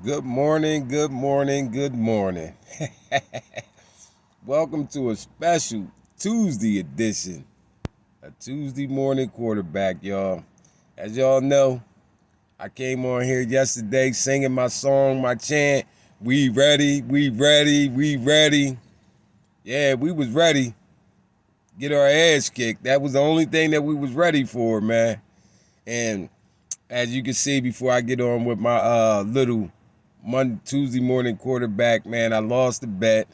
Good morning, good morning, good morning. Welcome to a special Tuesday edition, a Tuesday morning quarterback, y'all. As y'all know, I came on here yesterday singing my song, my chant, we ready, we ready, we ready. Yeah, we was ready. Get our ass kicked. That was the only thing that we was ready for, man. And as you can see, before I get on with my little Tuesday morning quarterback, man, I lost the bet.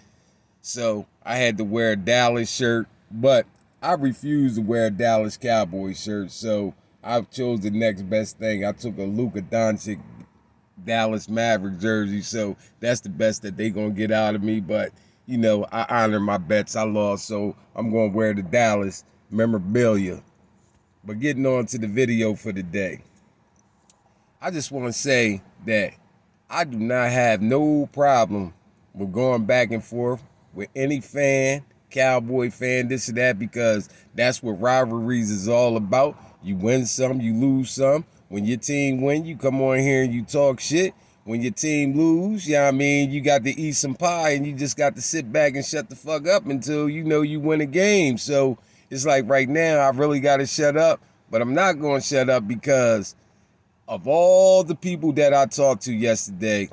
So I had to wear a Dallas shirt, but I refused to wear a Dallas Cowboys shirt. So I chose the next best thing. I took a Luka Doncic Dallas Maverick jersey. So that's the best that they gonna get out of me. But you know, I honor my bets. I lost, so I'm gonna wear the Dallas memorabilia. But getting on to the video for the day, I just want to say that I do not have no problem with going back and forth with any fan, Cowboy fan, this or that, because that's what rivalries is all about. You win some, you lose some. When your team win, you come on here and you talk shit. When your team lose, you know what I mean, you got to eat some pie and you just got to sit back and shut the fuck up until you know you win a game. So it's like right now, I really got to shut up, but I'm not going to shut up because of all the people that I talked to yesterday,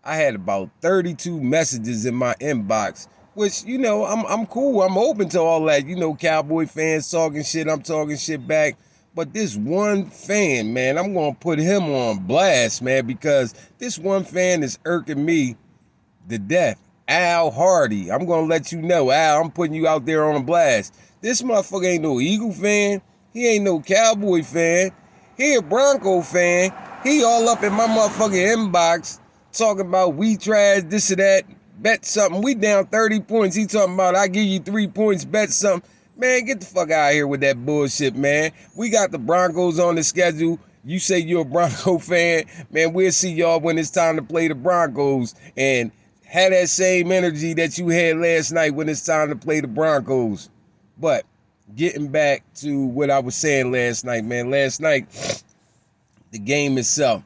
I had about 32 messages in my inbox, which, you know, I'm cool. I'm open to all that. You know, Cowboy fans talking shit, I'm talking shit back. But this one fan, man, I'm going to put him on blast, man, because this one fan is irking me to death. Al Hardy. I'm going to let you know, Al, I'm putting you out there on blast. This motherfucker ain't no Eagle fan. He ain't no Cowboy fan. He a Bronco fan. He all up in my motherfucking inbox talking about we trash, this or that, bet something. We down 30 points. He talking about I give you 3 points, bet something. Man, get the fuck out of here with that bullshit, man. We got the Broncos on the schedule. You say you're a Bronco fan. Man, we'll see y'all when it's time to play the Broncos. And have that same energy that you had last night when it's time to play the Broncos. But getting back to what I was saying last night, man. Last night, the game itself,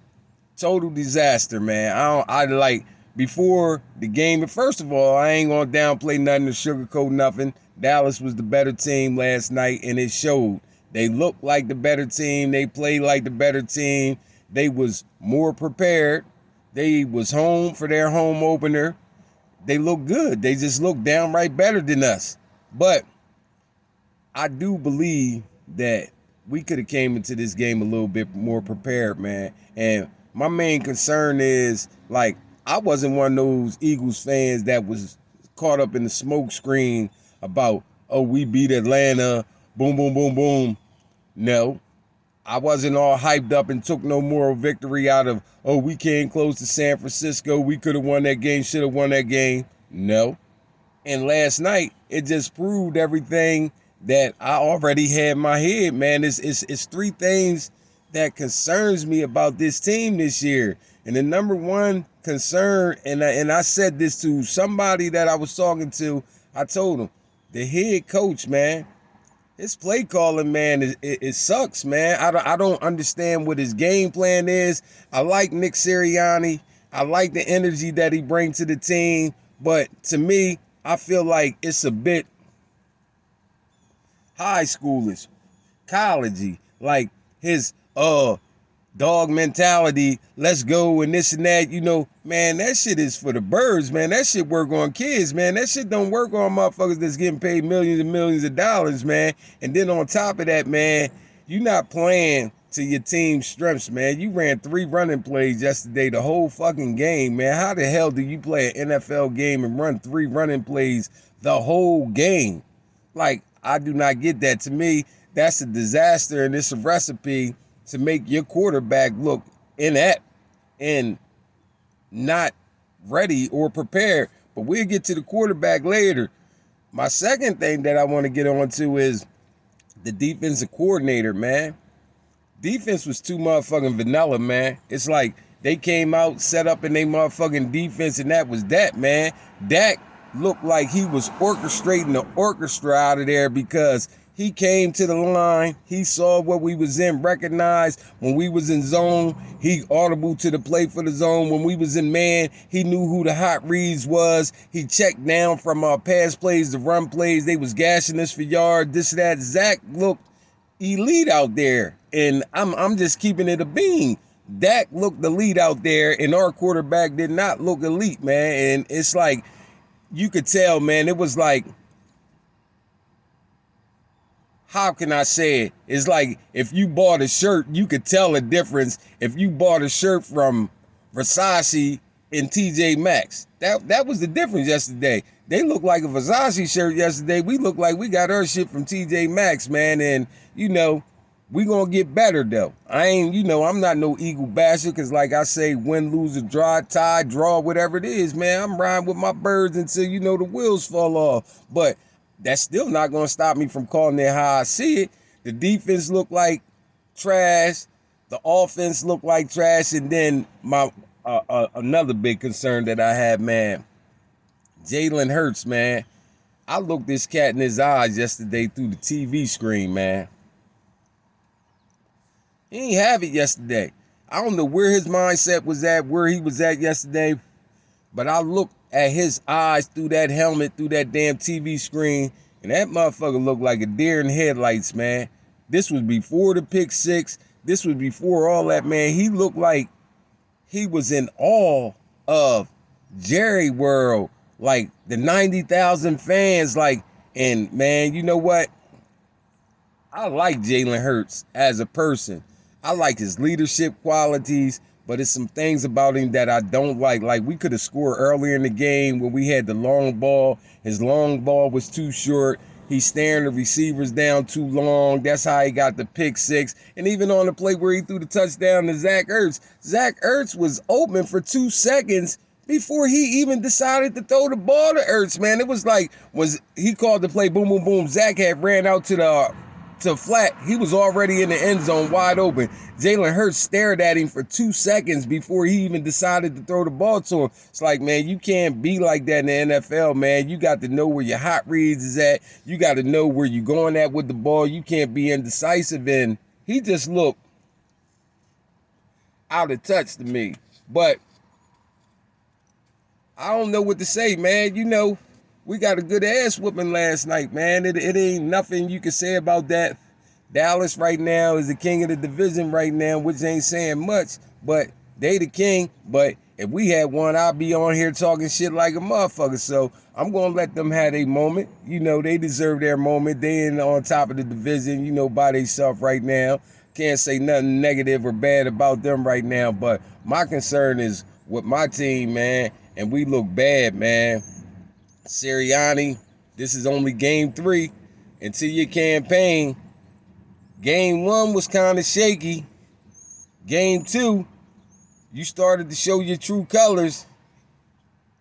total disaster, man. I like before the game. But first of all, I ain't gonna downplay nothing or sugarcoat nothing. Dallas was the better team last night, and it showed. They looked like the better team. They played like the better team. They was more prepared. They was home for their home opener. They looked good. They just looked downright better than us. But I do believe that we could have came into this game a little bit more prepared, man. And my main concern is, like, I wasn't one of those Eagles fans that was caught up in the smoke screen about, oh, we beat Atlanta, boom, boom, boom, boom. No, I wasn't all hyped up and took no moral victory out of, oh, we came close to San Francisco. We could have won that game, should have won that game. No. And last night, it just proved everything that I already had in my head, man. It's three things that concerns me about this team this year. And the number one concern, and I said this to somebody that I was talking to, I told him, the head coach, man, his play calling, man, it sucks, man. I don't understand what his game plan is. I like Nick Sirianni. I like the energy that he brings to the team. But to me, I feel like it's a bit high schoolish, collegey, like his dog mentality, let's go and this and that, you know, man, that shit is for the birds, man. That shit work on kids, man. That shit don't work on motherfuckers that's getting paid millions and millions of dollars, man. And then on top of that, man, you not playing to your team's strengths, man. You ran 3 running plays yesterday, the whole fucking game, man. How the hell do you play an NFL game and run 3 running plays the whole game? Like, I do not get that. To me, that's a disaster, and it's a recipe to make your quarterback look inept and not ready or prepared. But we'll get to the quarterback later. My second thing that I want to get on to is the defensive coordinator, man. Defense was too motherfucking vanilla, man. It's like they came out, set up in their motherfucking defense, and that was that, man. Dak looked like he was orchestrating the orchestra out of there because He came to the line. He saw what we was in, recognized when we was in zone. He audible to the play for the zone. When we was in man, he knew who the hot reads was. He checked down from our pass plays to run plays. They was gashing us for yard, this, that. Zach looked elite out there. And I'm just keeping it a bean. Dak looked elite out there, and our quarterback did not look elite, man. And it's like, you could tell, man, it was like, how can I say it? It's like if you bought a shirt, you could tell a difference if you bought a shirt from Versace and TJ Maxx. That was the difference yesterday. They looked like a Versace shirt yesterday. We look like we got our shit from TJ Maxx, man. And, you know, we gonna get better, though. I ain't, you know, I'm not no Eagle basher because, like I say, win, lose, or tie, draw, whatever it is, man. I'm riding with my birds until, you know, the wheels fall off. But that's still not going to stop me from calling it how I see it. The defense looked like trash. The offense looked like trash. And then my another big concern that I had, man, Jalen Hurts, man. I looked this cat in his eyes yesterday through the TV screen, man. He ain't have it yesterday. I don't know where his mindset was at, where he was at yesterday, but I looked at his eyes through that helmet, through that damn TV screen, and that motherfucker looked like a deer in headlights, man. This was before the pick six. This was before all that, man. He looked like he was in awe of Jerry World, like the 90,000 fans, like, and man, you know what? I like Jalen Hurts as a person. I like his leadership qualities, but it's some things about him that I don't like. Like, we could have scored earlier in the game when we had the long ball. His long ball was too short. He's staring the receivers down too long. That's how he got the pick six. And even on the play where he threw the touchdown to Zach Ertz was open for 2 seconds before he even decided to throw the ball to Ertz, man. It was like, was he called the play, boom, boom, boom. Zach had ran out to flat. He was already in the end zone wide open. Jalen Hurts stared at him for 2 seconds before he even decided to throw the ball to him. It's like, man, you can't be like that in the NFL, man. You got to know where your hot reads is at. You got to know where you're going at with the ball. You can't be indecisive. And he just looked out of touch to me. But I don't know what to say, man. You know, we got a good ass whooping last night, man. It ain't nothing you can say about that. Dallas right now is the king of the division right now, which ain't saying much, but they the king. But if we had one, I'd be on here talking shit like a motherfucker. So I'm going to let them have a moment. You know, they deserve their moment. They in on top of the division, you know, by themselves right now. Can't say nothing negative or bad about them right now. But my concern is with my team, man, and we look bad, man. Sirianni, this is only game 3 into your campaign. Game 1 was kind of shaky. Game 2, you started to show your true colors.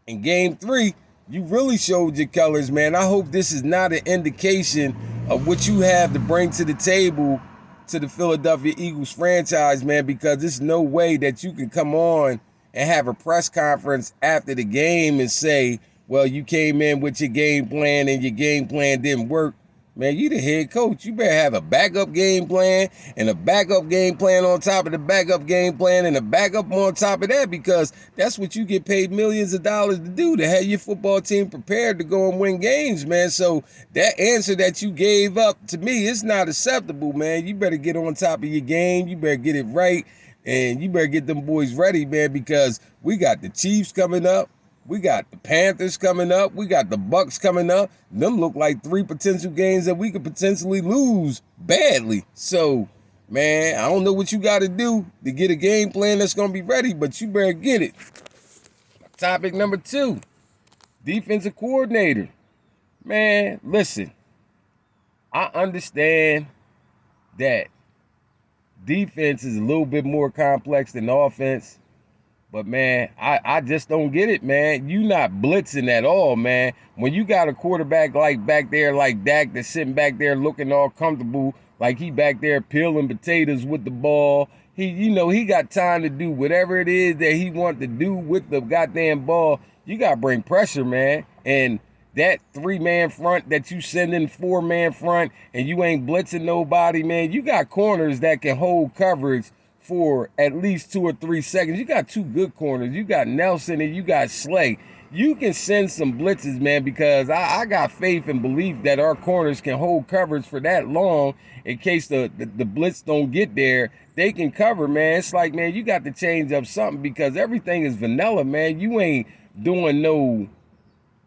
In game 3, you really showed your colors, man. I hope this is not an indication of what you have to bring to the table to the Philadelphia Eagles franchise, man, because there's no way that you can come on and have a press conference after the game and say, well, you came in with your game plan and your game plan didn't work. Man, you the head coach. You better have a backup game plan and a backup game plan on top of the backup game plan and a backup on top of that, because that's what you get paid millions of dollars to do, to have your football team prepared to go and win games, man. So that answer that you gave up, to me, it's not acceptable, man. You better get on top of your game. You better get it right, and you better get them boys ready, man, because we got the Chiefs coming up. We got the Panthers coming up. We got the Bucks coming up. Them look like 3 potential games that we could potentially lose badly. So, man, I don't know what you got to do to get a game plan that's going to be ready, but you better get it. Topic number 2, defensive coordinator. Man, listen, I understand that defense is a little bit more complex than offense. But, man, I just don't get it, man. You not blitzing at all, man. When you got a quarterback like back there like Dak that's sitting back there looking all comfortable, like he back there peeling potatoes with the ball. He got time to do whatever it is that he want to do with the goddamn ball. You got to bring pressure, man. And that 3-man front that you send in 4-man front and you ain't blitzing nobody, man, you got corners that can hold coverage for at least 2 or 3 seconds. You got 2 good corners. You got Nelson and you got Slay. You can send some blitzes, man, because I got faith and belief that our corners can hold coverage for that long in case the blitz don't get there. They can cover, man. It's like, man, you got to change up something because everything is vanilla, man. You ain't doing no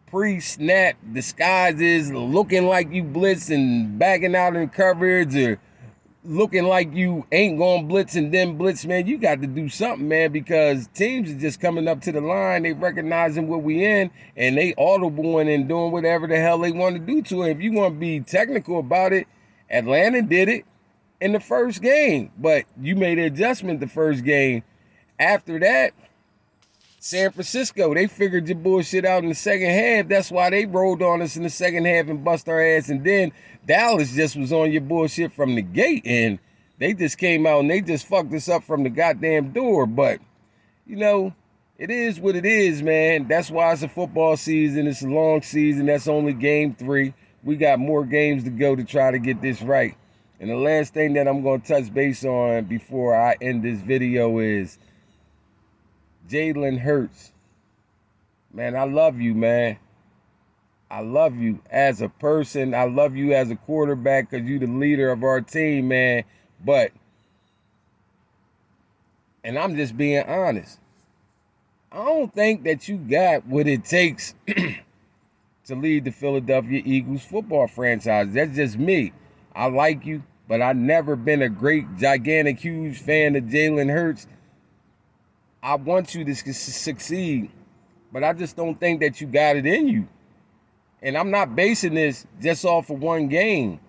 pre-snap disguises, looking like you blitz and backing out in coverage, or looking like you ain't going to blitz and then blitz, man. You got to do something, man, because teams are just coming up to the line. They recognizing what we in, and they audibling and doing whatever the hell they want to do to it. If you want to be technical about it, Atlanta did it in the first game, but you made an adjustment the first game. After that, San Francisco, they figured your bullshit out in the second half. That's why they rolled on us in the second half and bust our ass. And then Dallas just was on your bullshit from the gate. And they just came out and they just fucked us up from the goddamn door. But, you know, it is what it is, man. That's why it's a football season. It's a long season. That's only game 3. We got more games to go to try to get this right. And the last thing that I'm going to touch base on before I end this video is Jalen Hurts. Man, I love you, man. I love you as a person. I love you as a quarterback because you the leader of our team, man. But, and I'm just being honest, I don't think that you got what it takes to lead the Philadelphia Eagles football franchise. That's just me. I like you, but I've never been a great, gigantic, huge fan of Jalen Hurts. I want you to succeed, but I just don't think that you got it in you. And I'm not basing this just off of one game.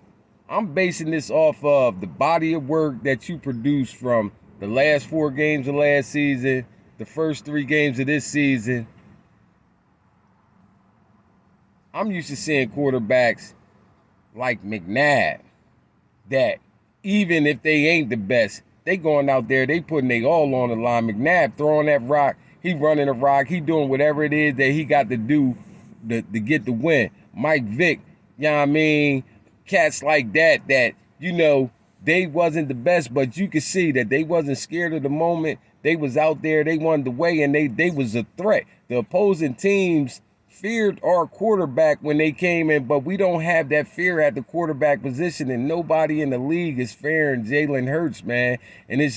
I'm basing this off of the body of work that you produced from the last 4 games of last season, the first 3 games of this season. I'm used to seeing quarterbacks like McNabb that even if they ain't the best, they going out there, they putting they all on the line. McNabb throwing that rock, he running a rock, he doing whatever it is that he got to do to get the win. Mike Vick, you know what I mean? Cats like that, you know, they wasn't the best, but you could see that they wasn't scared of the moment. They was out there, they wanted the way, and they was a threat. The opposing teams feared our quarterback when they came in, but we don't have that fear at the quarterback position, and nobody in the league is fearing Jalen Hurts, man. And it's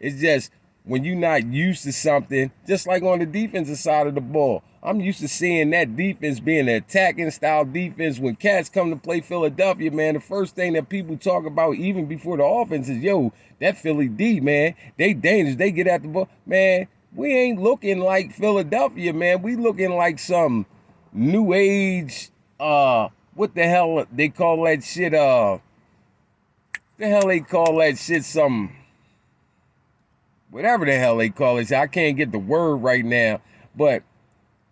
just when you're not used to something, just like on the defensive side of the ball. I'm used to seeing that defense being an attacking style defense. When cats come to play Philadelphia, man, the first thing that people talk about even before the offense is, yo, that Philly D, man, they dangerous. They get at the ball. Man, we ain't looking like Philadelphia, man. We looking like some new age, what the hell they call that shit, some, whatever the hell they call it. I can't get the word right now, but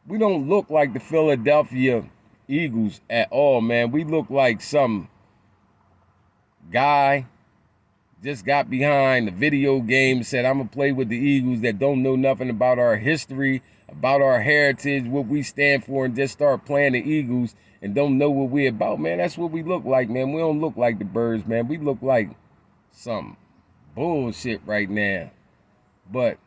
we don't look like the Philadelphia Eagles at all, man. We look like some guy just got behind the video game and said, I'm going to play with the Eagles that don't know nothing about our history, about our heritage, what we stand for, and just start playing the Eagles and don't know what we about, man. That's what we look like, man. We don't look like the Birds, man. We look like some bullshit right now. But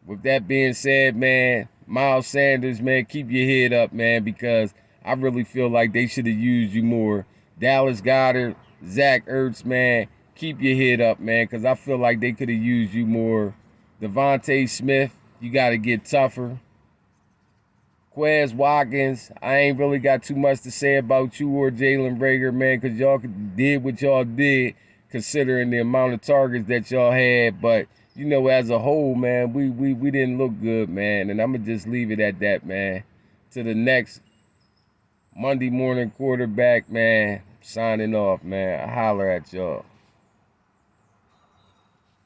with that being said, man, Miles Sanders, man, keep your head up, man, because I really feel like they should have used you more. Dallas Goedert, Zach Ertz, man, keep your head up, man, because I feel like they could have used you more. Devontae Smith, you got to get tougher. Quez Watkins, I ain't really got too much to say about you or Jalen Reagor, man, because y'all did what y'all did considering the amount of targets that y'all had. But, you know, as a whole, man, we didn't look good, man. And I'm going to just leave it at that, man. To the next Monday morning quarterback, man, signing off, man. I holler at y'all.